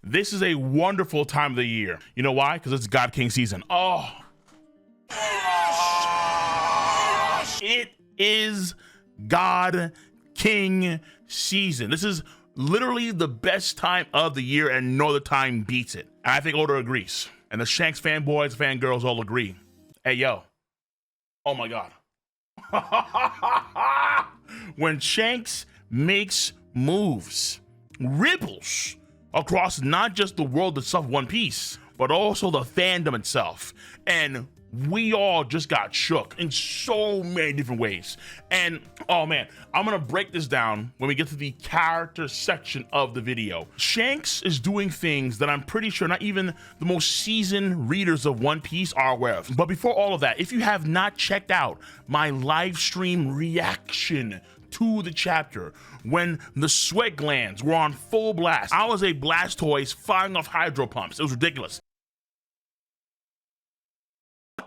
This is a wonderful time of the year. You know why? Because it's God King season. Oh, it is God King season. This is literally the best time of the year, and no other time beats it. And I think Oda agrees. And the Shanks fanboys, fangirls all agree. Hey, yo. Oh my God. When Shanks makes moves, ripples across not just the world itself, One Piece, but also the fandom itself. And we all just got shook in so many different ways. And oh man, I'm gonna break this down when we get to the character section of the video. Shanks is doing things that I'm pretty sure not even the most seasoned readers of One Piece are aware of. But before all of that, if you have not checked out my live stream reaction to the chapter when the sweat glands were on full blast, I was a Blastoise firing off hydro pumps. It was ridiculous.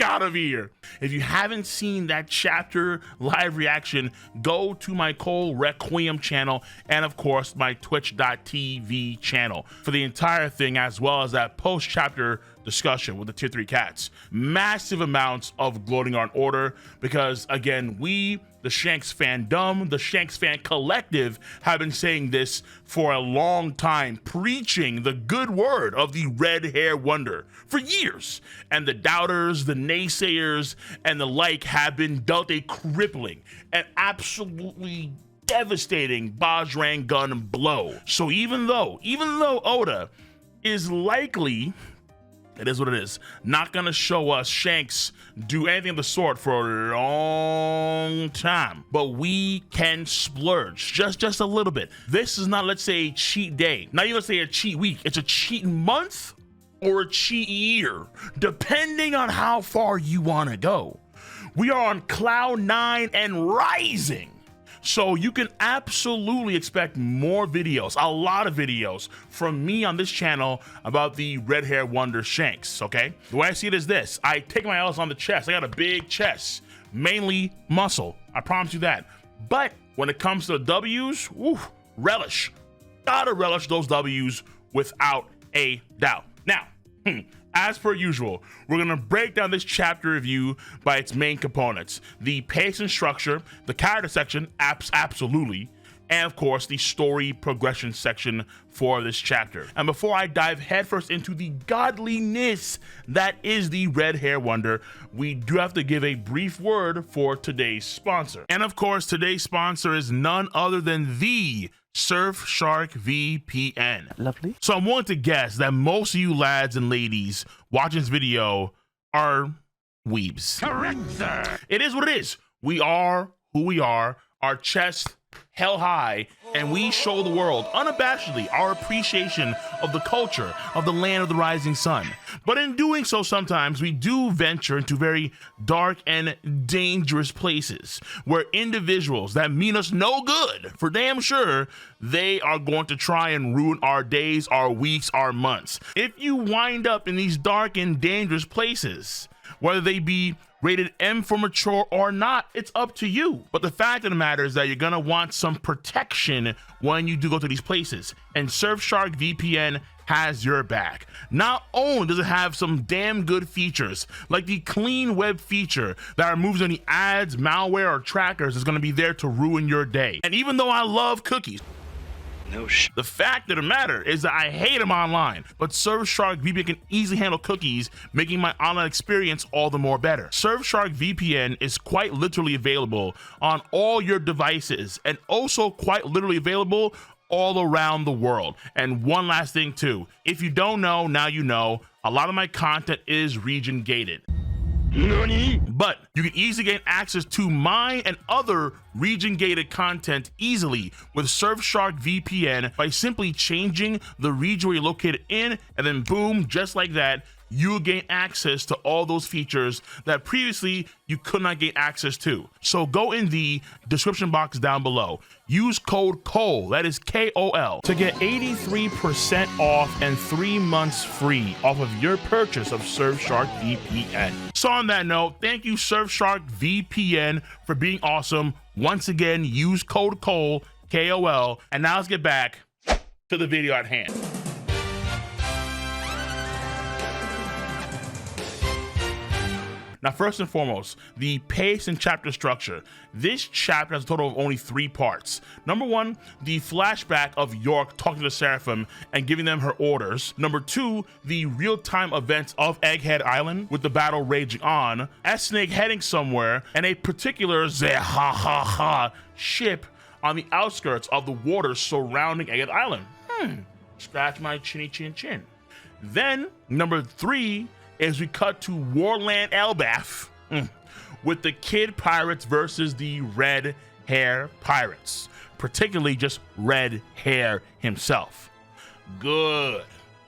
Out of here. If you haven't seen that chapter live reaction, go to my Requiem channel and of course my twitch.tv channel for the entire thing, as well as that post-chapter discussion with the tier 3 cats. Massive amounts of gloating are in order because again, we, the Shanks fandom, the Shanks fan collective, have been saying this for a long time, preaching the good word of the red hair wonder for years. And the doubters, the naysayers, and the like have been dealt a crippling and absolutely devastating Bajrang gun blow. So even though Oda is likely, it is what it is, not gonna show us Shanks do anything of the sort for a long time, but we can splurge just a little bit. This is not, let's say, a cheat day, not even let's say a cheat week. It's a cheat month or a cheat year, depending on how far you want to go. We are on cloud 9 and rising. So you can absolutely expect more videos, a lot of videos from me on this channel about the red hair wonder Shanks, okay? The way I see it is this: I take my L's on the chest. I got a big chest, mainly muscle, I promise you that. But when it comes to the W's, relish. Gotta relish those W's without a doubt. Now, as per usual, we're gonna break down this chapter review by its main components: the pace and structure, the character section, absolutely, and of course the story progression section for this chapter. And before I dive headfirst into the godliness that is the red hair wonder, we do have to give a brief word for today's sponsor. And of course, today's sponsor is none other than the Surfshark VPN. Lovely. So I'm willing to guess that most of you lads and ladies watching this video are weebs. Correct, sir. It is what it is. We are who we are. Our chest hell high, and we show the world unabashedly our appreciation of the culture of the land of the rising sun. But in doing so, sometimes we do venture into very dark and dangerous places where individuals that mean us no good, for damn sure, they are going to try and ruin our days, our weeks, our months. If you wind up in these dark and dangerous places, whether they be rated M for mature or not, it's up to you. But the fact of the matter is that you're gonna want some protection when you do go to these places, and Surfshark VPN has your back. Not only does it have some damn good features, like the clean web feature that removes any ads, malware, or trackers that's gonna be there to ruin your day. And even though I love cookies, the fact of the matter is that I hate them online, but Surfshark VPN can easily handle cookies, making my online experience all the more better. Surfshark VPN is quite literally available on all your devices, and also quite literally available all around the world. And one last thing too, if you don't know, now you know, a lot of my content is region gated. But you can easily gain access to mine and other region gated content easily with Surfshark VPN by simply changing the region where you're located in, and then boom, just like that, you'll gain access to all those features that previously you could not gain access to. So go in the description box down below, use code KOL, that is KOL, to get 83% off and 3 months free off of your purchase of Surfshark VPN. So on that note, thank you Surfshark VPN for being awesome. Once again, use code KOL, KOL, and now let's get back to the video at hand. Now, first and foremost, the pace and chapter structure. This chapter has a total of only 3 parts. Number 1, the flashback of York talking to the Seraphim and giving them her orders. Number 2, the real-time events of Egghead Island with the battle raging on, S-Snake heading somewhere, and a particular Zehahaha ship on the outskirts of the waters surrounding Egghead Island. Scratch my chinny chin chin. Then, number 3 is we cut to Warland Elbaf with the Kid Pirates versus the Red Hair Pirates, particularly just Red Hair himself. Good,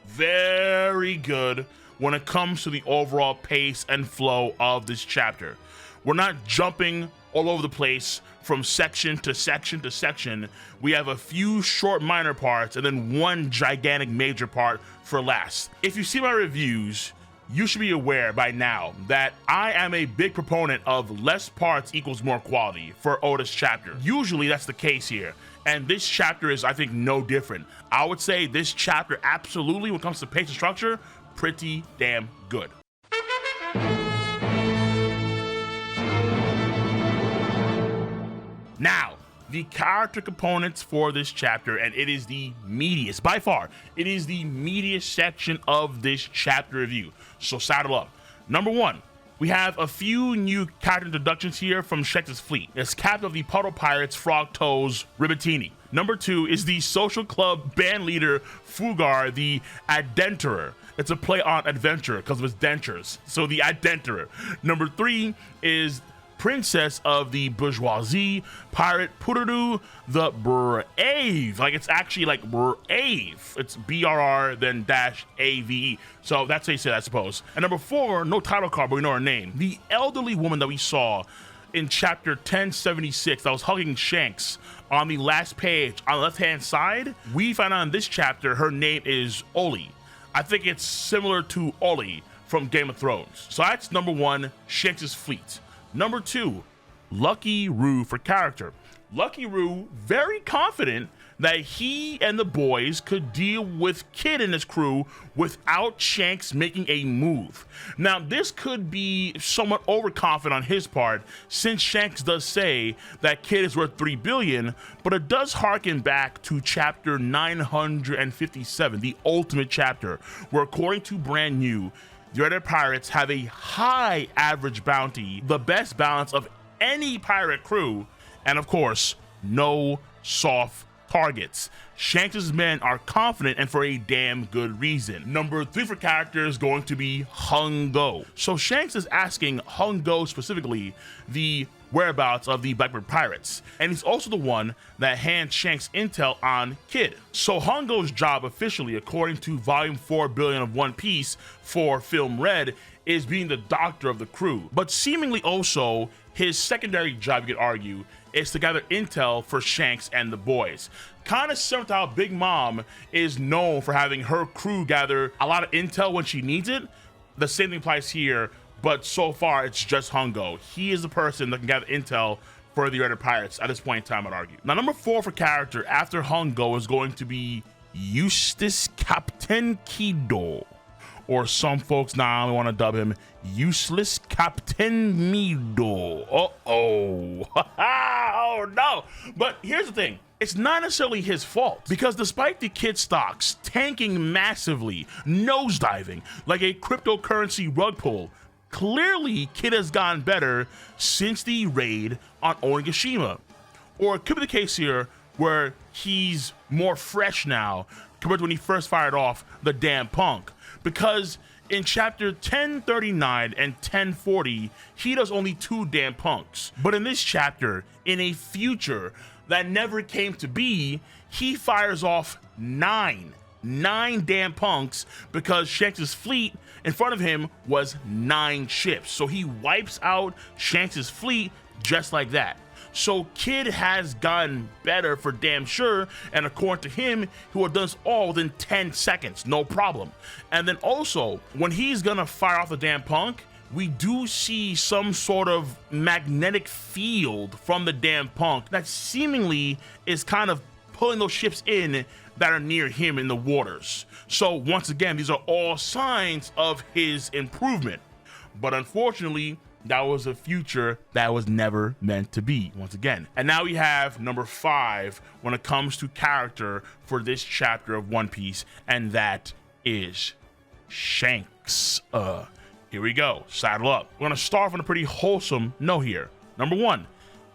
very good when it comes to the overall pace and flow of this chapter. We're not jumping all over the place from section to section to section. We have a few short minor parts and then one gigantic major part for last. If you see my reviews, you should be aware by now that I am a big proponent of less parts equals more quality for Oda's chapter. Usually that's the case here, and this chapter is, I think, no different. I would say this chapter absolutely, when it comes to pace and structure, pretty damn good. Now, the character components for this chapter, and it is the meatiest, by far, it is the meatiest section of this chapter review. So saddle up. Number 1, we have a few new character introductions here from Shanks' fleet. As captain of the Puddle Pirates, Frog Toes Ribatini. Number 2 is the social club band leader, Fugar, the Adenterer. It's a play on adventure because of his dentures. So the Adenterer. Number 3 is princess of the bourgeoisie, pirate Pururu the Brave. Like, it's actually like Brave. It's BRR then dash AVE. So that's how you say that, I suppose. And number 4, no title card, but we know her name. The elderly woman that we saw in chapter 1076 that was hugging Shanks on the last page on the left-hand side. We find out in this chapter her name is Oli. I think it's similar to Oli from Game of Thrones. So that's number 1, Shanks' fleet. Number 2, Lucky Roo for character. Lucky Roo, very confident that he and the boys could deal with Kid and his crew without Shanks making a move. Now, this could be somewhat overconfident on his part, since Shanks does say that Kid is worth 3 billion, but it does harken back to chapter 957, the ultimate chapter, where according to Brand New, the Red Hair Pirates have a high average bounty, the best balance of any pirate crew, and of course, no soft targets. Shanks' men are confident, and for a damn good reason. Number 3 for character is going to be Hungo. So Shanks is asking Hungo specifically the whereabouts of the Blackbird Pirates, and he's also the one that hands Shanks intel on Kid. So Hungo's job officially, according to volume 4 billion of One Piece for Film Red, is being the doctor of the crew, but seemingly also his secondary job, you could argue, is to gather intel for Shanks and the boys. Kind of similar to how Big Mom is known for having her crew gather a lot of intel when she needs it. The same thing applies here, but so far it's just Hungo. He is the person that can gather intel for the Red Hair Pirates at this point in time, I'd argue. Now, number 4 for character after Hungo is going to be Eustace Captain Kido, or some folks now want to dub him Useless Captain Mido. Oh no. But here's the thing. It's not necessarily his fault, because despite the Kid stocks tanking massively, nosediving like a cryptocurrency rug pull, clearly Kid has gotten better since the raid on Onigashima. Or it could be the case here where he's more fresh now compared to when he first fired off the damn punk. Because in chapter 1039 and 1040, he does only 2 damn punks. But in this chapter, in a future that never came to be, he fires off 9 damn punks, because Shanks' fleet in front of him was 9 ships. So he wipes out Shanks' fleet just like that. So Kid has gotten better for damn sure, and according to him, he would have done this all within 10 seconds, no problem. And then also, when he's gonna fire off the damn punk, we do see some sort of magnetic field from the damn punk that seemingly is kind of pulling those ships in that are near him in the waters. So once again, these are all signs of his improvement. but unfortunately, that was a future that was never meant to be, once again. And now we have number 5 when it comes to character for this chapter of One Piece, and that is Shanks. Here we go, saddle up. We're gonna start on a pretty wholesome note here. Number 1,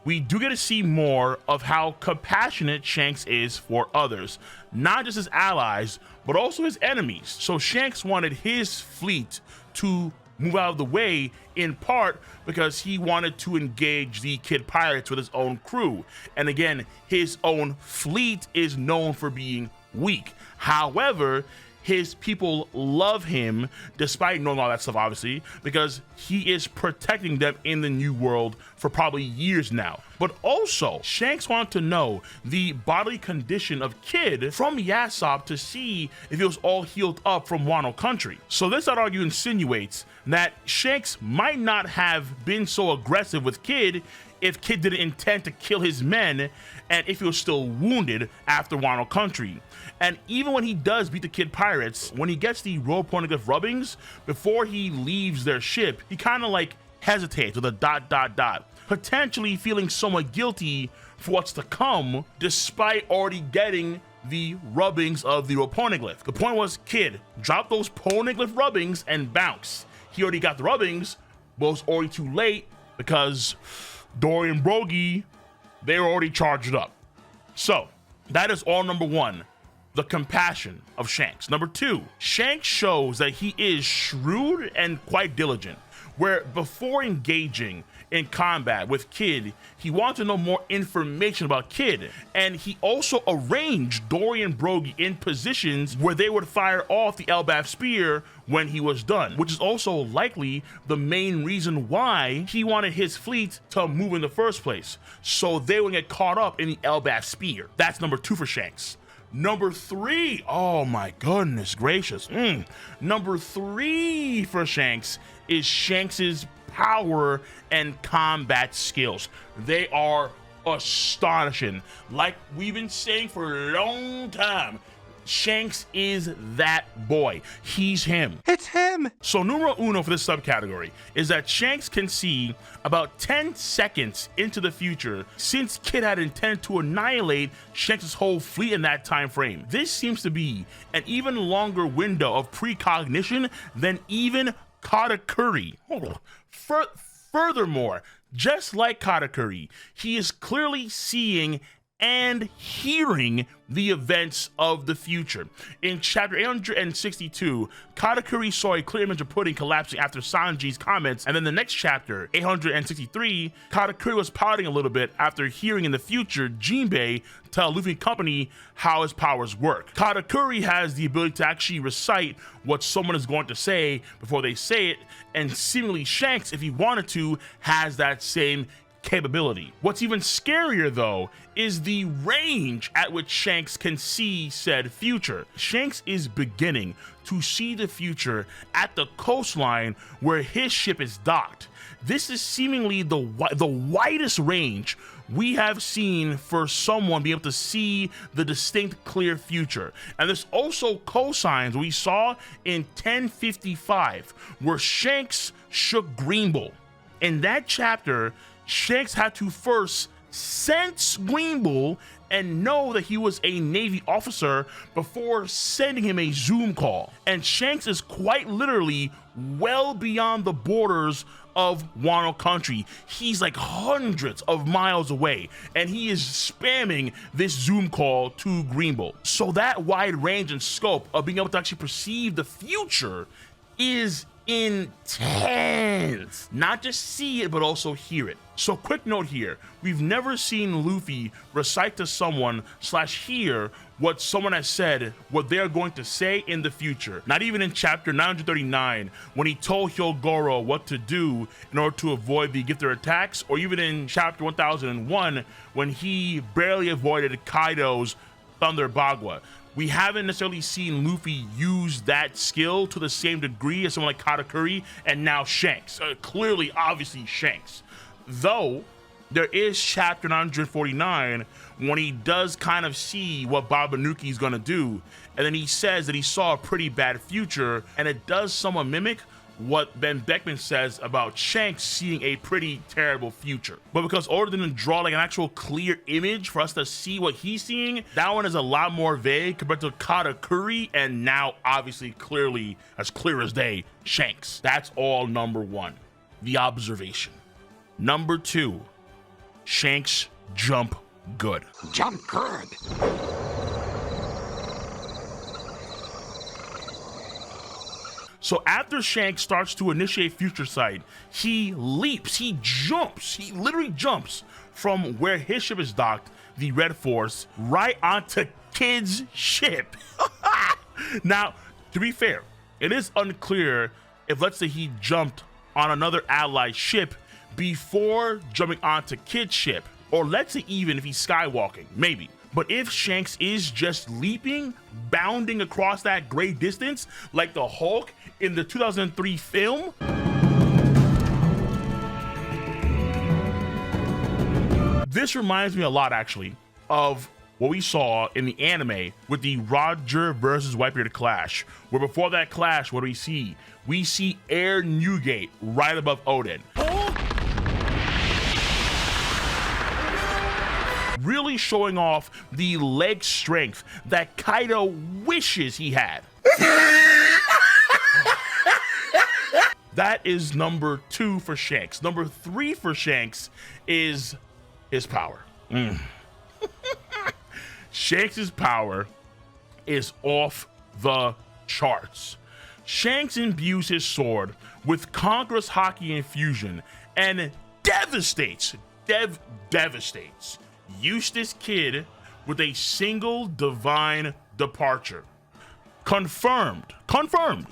we do get to see more of how compassionate Shanks is for others, not just his allies, but also his enemies. So Shanks wanted his fleet to move out of the way, in part because he wanted to engage the Kid Pirates with his own crew. And again, his own fleet is known for being weak. However, his people love him, despite knowing all that stuff, obviously, because he is protecting them in the New World for probably years now. But also, Shanks wanted to know the bodily condition of Kid from Yasopp to see if it was all healed up from Wano Country. So this, I'd argue, insinuates that Shanks might not have been so aggressive with Kid if Kid didn't intend to kill his men, and if he was still wounded after Wano Country. And even when he does beat the Kid Pirates, when he gets the royal poneglyph rubbings, before he leaves their ship, he kind of like hesitates with a ... potentially feeling somewhat guilty for what's to come, despite already getting the rubbings of the royal poneglyph. The point was, Kid, drop those poneglyph rubbings and bounce. He already got the rubbings, but it was already too late because Dory and Brogy, they were already charged up. So that is all number 1, the compassion of Shanks. Number 2, Shanks shows that he is shrewd and quite diligent, where before engaging in combat with Kid, he wanted to know more information about Kid, and he also arranged Dory and Brogy in positions where they would fire off the Elbaf Spear when he was done, which is also likely the main reason why he wanted his fleet to move in the first place, so they would get caught up in the Elbaf Spear. That's number 2 for Shanks. Number 3, oh my goodness gracious. Number 3 for Shanks is Shanks's power and combat skills. They are astonishing. Like we've been saying for a long time, Shanks is that boy. He's him. It's him. So numero uno for this subcategory is that Shanks can see about 10 seconds into the future, since Kid had intended to annihilate Shanks' whole fleet in that time frame. This seems to be an even longer window of precognition than even Katakuri. Furthermore, just like Katakuri, he is clearly seeing and hearing the events of the future. In chapter 862, Katakuri saw a clear image of Pudding collapsing after Sanji's comments, and then the next chapter, 863, Katakuri was pouting a little bit after hearing in the future Jinbei tell Luffy and company how his powers work. Katakuri has the ability to actually recite what someone is going to say before they say it, and seemingly Shanks, if he wanted to, has that same capability. What's even scarier though is the range at which Shanks can see said future. Shanks is beginning to see the future at the coastline where his ship is docked. This is seemingly the widest range we have seen for someone be able to see the distinct clear future. And this also cosigns we saw in 1055 where Shanks shook Green Bull. In that chapter, Shanks had to first sense Green Bull and know that he was a Navy officer before sending him a Zoom call. And Shanks is quite literally well beyond the borders of Wano Country. He's like hundreds of miles away, and he is spamming this Zoom call to Green Bull. So that wide range and scope of being able to actually perceive the future is intense. Not just see it, but also hear it. So quick note here, we've never seen Luffy recite to someone / hear what someone has said, what they're going to say in the future. Not even in chapter 939, when he told Hyogoro what to do in order to avoid the gifted attacks, or even in chapter 1001, when he barely avoided Kaido's Thunder Bagua. We haven't necessarily seen Luffy use that skill to the same degree as someone like Katakuri and now Shanks. Clearly, obviously Shanks. Though, there is chapter 949 when he does kind of see what Babanuki is going to do. And then he says that he saw a pretty bad future, and it does somewhat mimic what Ben Beckman says about Shanks seeing a pretty terrible future. But because Oda didn't draw like an actual clear image for us to see what he's seeing, that one is a lot more vague compared to Katakuri, and now obviously clearly, as clear as day, Shanks. That's all number one, the observation. Number two, Shanks jump good. Jump good. So after Shanks starts to initiate Future Sight, he leaps, he jumps, he literally jumps from where his ship is docked, the Red Force, right onto Kid's ship. Now, to be fair, it is unclear if, let's say, he jumped on another allied ship before jumping onto Kid's ship, or let's say even if he's skywalking, maybe. But if Shanks is just leaping, bounding across that great distance, like the Hulk in the 2003 film, this reminds me a lot, actually, of what we saw in the anime with the Roger versus Whitebeard clash, where before that clash, what do we see? We see Air Newgate right above Odin. Really showing off the leg strength that Kaido wishes he had. That is number two for Shanks. Number three for Shanks is his power. Shanks' power is off the charts. Shanks imbues his sword with Conqueror's Haki infusion and devastates Eustace Kid with a single divine departure. Confirmed.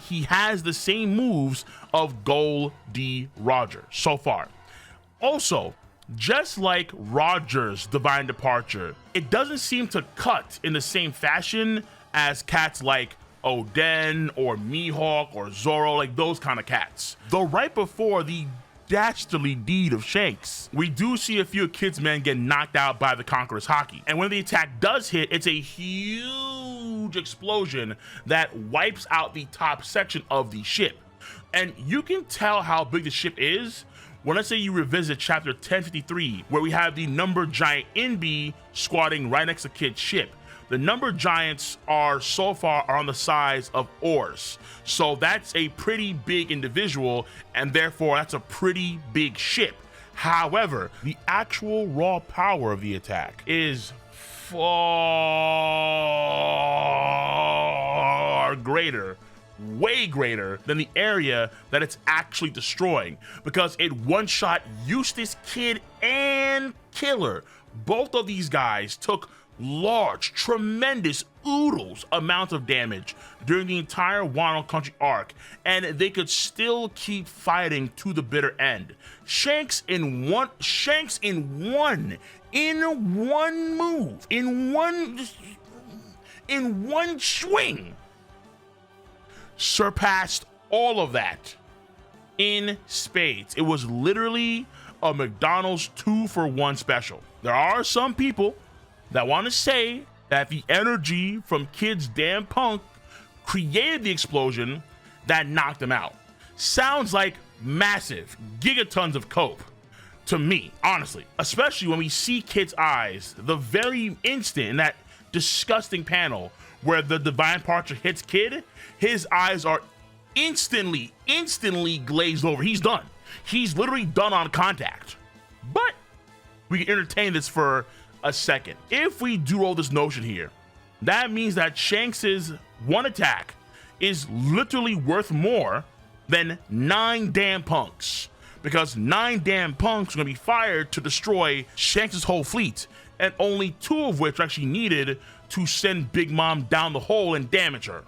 He has the same moves of Gold D. Roger so far. Also, just like Roger's divine departure, it doesn't seem to cut in the same fashion as cats like Oden or Mihawk or Zoro, like those kind of cats. Though right before the dastardly deed of Shanks, we do see a few Kid's men get knocked out by the Conqueror's Haki. And when the attack does hit, it's a huge explosion that wipes out the top section of the ship. And you can tell how big the ship is when, let's say, you revisit chapter 1053, where we have the number giant Inbi squatting right next to Kid's ship. The number giants are so far on the size of oars. So that's a pretty big individual, and therefore that's a pretty big ship. However, the actual raw power of the attack is far greater, way greater than the area that it's actually destroying, because it one-shot Eustace Kid and Killer. Both of these guys took large, tremendous oodles amounts of damage during the entire Wano Country arc, and they could still keep fighting to the bitter end. Shanks in one move, in one swing, surpassed all of that in spades. It was literally a McDonald's 2-for-1 special. There are some people that want to say that the energy from Kid's damn punk created the explosion that knocked him out. Sounds like massive gigatons of cope to me, honestly, especially when we see Kid's eyes the very instant in that disgusting panel where the divine departure hits Kid. His eyes are instantly glazed over. He's done. He's literally done on contact. But we can entertain this for a second. If we do roll this notion here, that means that Shanks's one attack is literally worth more than 9 damn punks, because 9 damn punks are gonna be fired to destroy Shanks's whole fleet, and only 2 of which are actually needed to send Big Mom down the hole and damage her.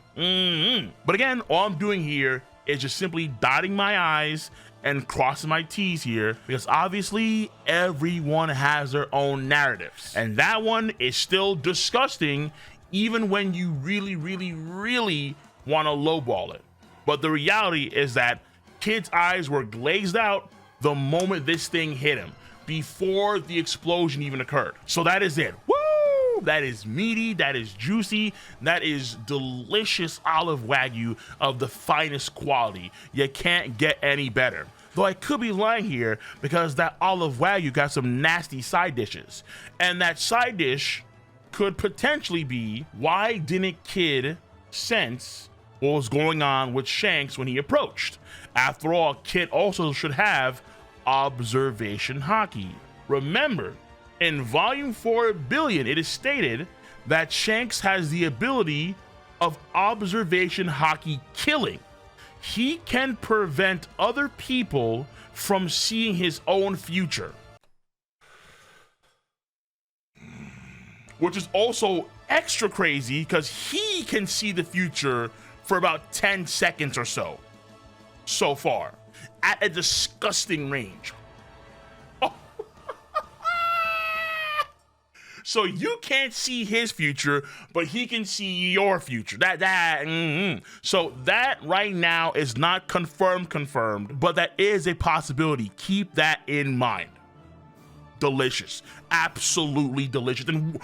But again, all I'm doing here is just simply dotting my I's and crossing my T's here, because obviously everyone has their own narratives, and that one is still disgusting even when you really want to lowball it. But the reality is that Kid's eyes were glazed out the moment this thing hit him, before the explosion even occurred. So that is it. Woo! Woo! That is meaty, that is juicy, that is delicious olive wagyu of the finest quality. You can't get any better. Though I could be lying here because that olive wagyu got some nasty side dishes. And that side dish could potentially be, why didn't Kid sense what was going on with Shanks when he approached? After all, Kid also should have observation haki. Remember, in Volume 4 Billion, it is stated that Shanks has the ability of observation haki killing. He can prevent other people from seeing his own future. Which is also extra crazy because he can see the future for about 10 seconds or so far, at a disgusting range. Oh. So you can't see his future, but he can see your future. So that right now is not confirmed, but that is a possibility. Keep that in mind. Delicious, absolutely delicious, and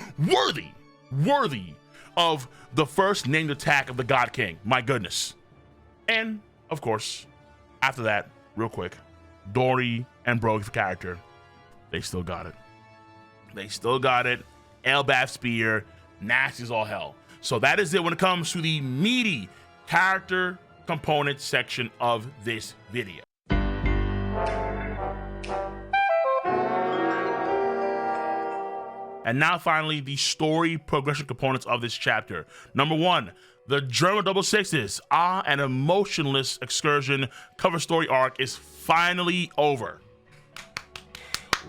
worthy of the first named attack of the God King. My goodness. And of course, after that, real quick, Dory and Brogy's character, they still got it. They still got it. Elbaf spear, nasty as all hell. So that is it when it comes to the meaty character component section of this video. And now finally, the story progression components of this chapter. Number 1, the German double sixes, an emotionless excursion cover story arc is finally over.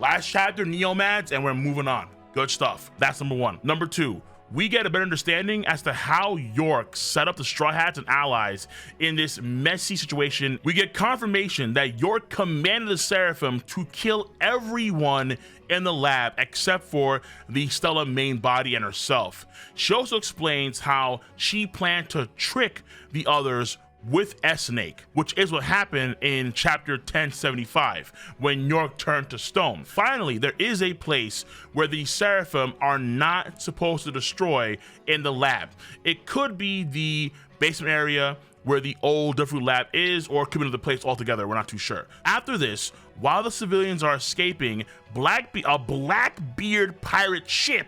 Last chapter, Neomads, and we're moving on. Good stuff. That's number 1. Number 2, we get a better understanding as to how York set up the Straw Hats and allies in this messy situation. We get confirmation that York commanded the Seraphim to kill everyone in the lab except for the Stella main body and herself. She also explains how she planned to trick the others with S-Snake, which is what happened in chapter 1075 when York turned to stone. Finally, there is a place where the Seraphim are not supposed to destroy in the lab. It could be the basement area where the old Diffru lab is, or it could be another place altogether. We're not too sure. After this, while the civilians are escaping, a Blackbeard pirate ship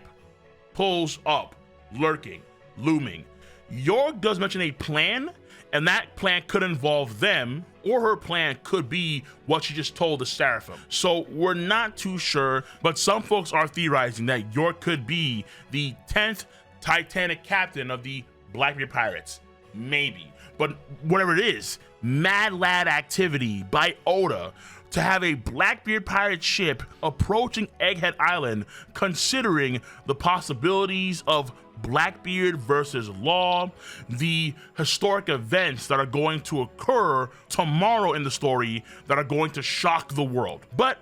pulls up, lurking, looming. York does mention a plan, and that plan could involve them, or her plan could be what she just told the Seraphim. So we're not too sure, but some folks are theorizing that York could be the 10th Titanic captain of the Blackbeard Pirates. Maybe. But whatever it is, mad lad activity by Oda to have a Blackbeard pirate ship approaching Egghead Island, considering the possibilities of Blackbeard versus Law, the historic events that are going to occur tomorrow in the story that are going to shock the world. But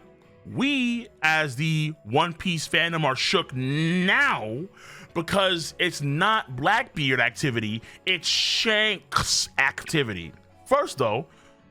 we, as the One Piece fandom, are shook now because it's not Blackbeard activity, it's Shanks activity. First though,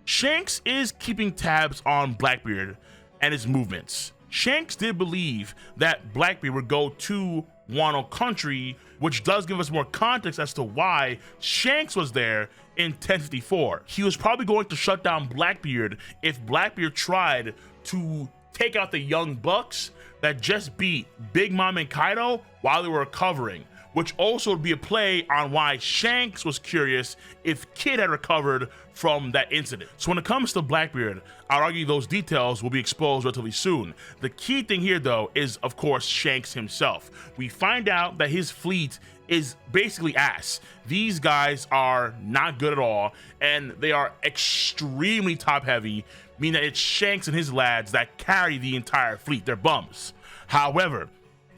Shanks is keeping tabs on Blackbeard and his movements. Shanks did believe that Blackbeard would go to Wano country, which does give us more context as to why Shanks was there in 1054. He was probably going to shut down Blackbeard if Blackbeard tried to take out the young bucks that just beat Big Mom and Kaido while they were recovering, which also would be a play on why Shanks was curious if Kid had recovered from that incident. So when it comes to Blackbeard, I'd argue those details will be exposed relatively soon. The key thing here though is of course Shanks himself. We find out that his fleet is basically ass. These guys are not good at all, and they are extremely top heavy, meaning that it's Shanks and his lads that carry the entire fleet. They're bums. However,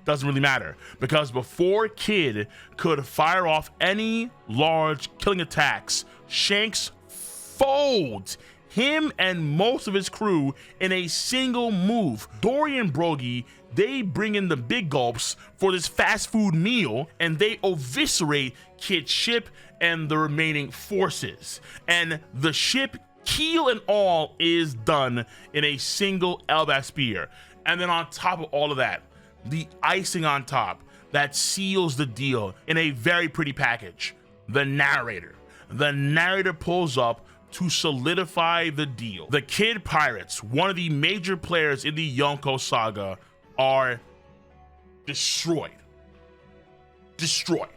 doesn't really matter, because before Kid could fire off any large killing attacks, Shanks folds him and most of his crew in a single move. Dory and Brogy, they bring in the big gulps for this fast food meal, and they eviscerate Kid's ship and the remaining forces. And the ship, keel and all, is done in a single Elbaf spear. And then on top of all of that, the icing on top, that seals the deal in a very pretty package. The narrator. The narrator pulls up to solidify the deal. The Kid Pirates, one of the major players in the Yonko saga, are destroyed. Destroyed.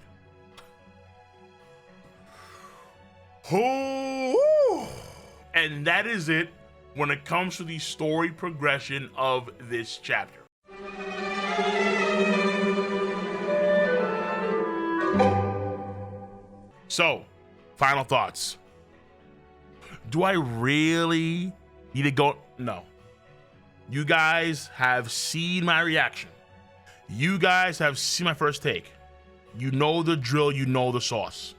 And that is it when it comes to the story progression of this chapter. So, final thoughts. Do I really need to go? No. You guys have seen my reaction. You guys have seen my first take. You know the drill, you know the sauce.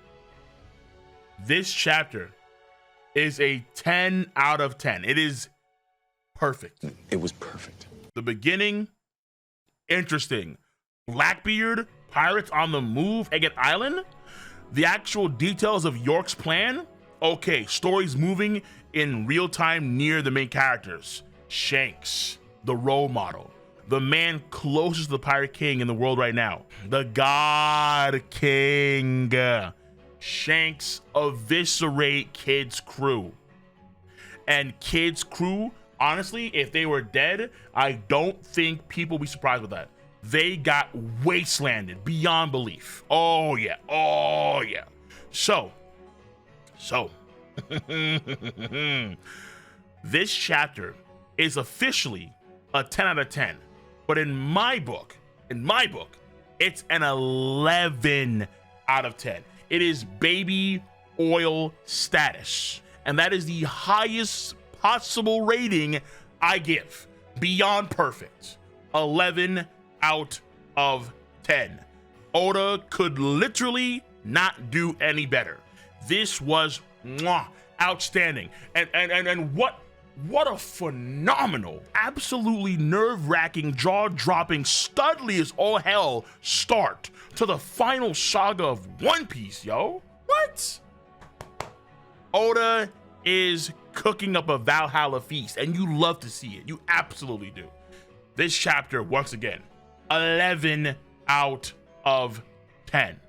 This chapter is a 10 out of 10. It is perfect. It was perfect. The beginning, interesting. Blackbeard, pirates on the move, Agate Island. The actual details of York's plan. Okay, story's moving in real time near the main characters. Shanks, the role model, the man closest to the Pirate King in the world right now. The God King. Shanks eviscerate Kid's crew. And Kid's crew, honestly, if they were dead, I don't think people would be surprised with that. They got wastelanded beyond belief. Oh yeah, oh yeah. So, this chapter is officially a 10 out of 10. But in my book, it's an 11 out of 10. It is baby oil status. And that is the highest possible rating I give. Beyond perfect. 11 out of 10. Oda could literally not do any better. This was outstanding. And what a phenomenal, absolutely nerve-wracking, jaw-dropping, studly as all hell start to the final saga of One Piece, yo. What? Oda is cooking up a Valhalla feast, and you love to see it. You absolutely do. This chapter, once again, 11 out of 10.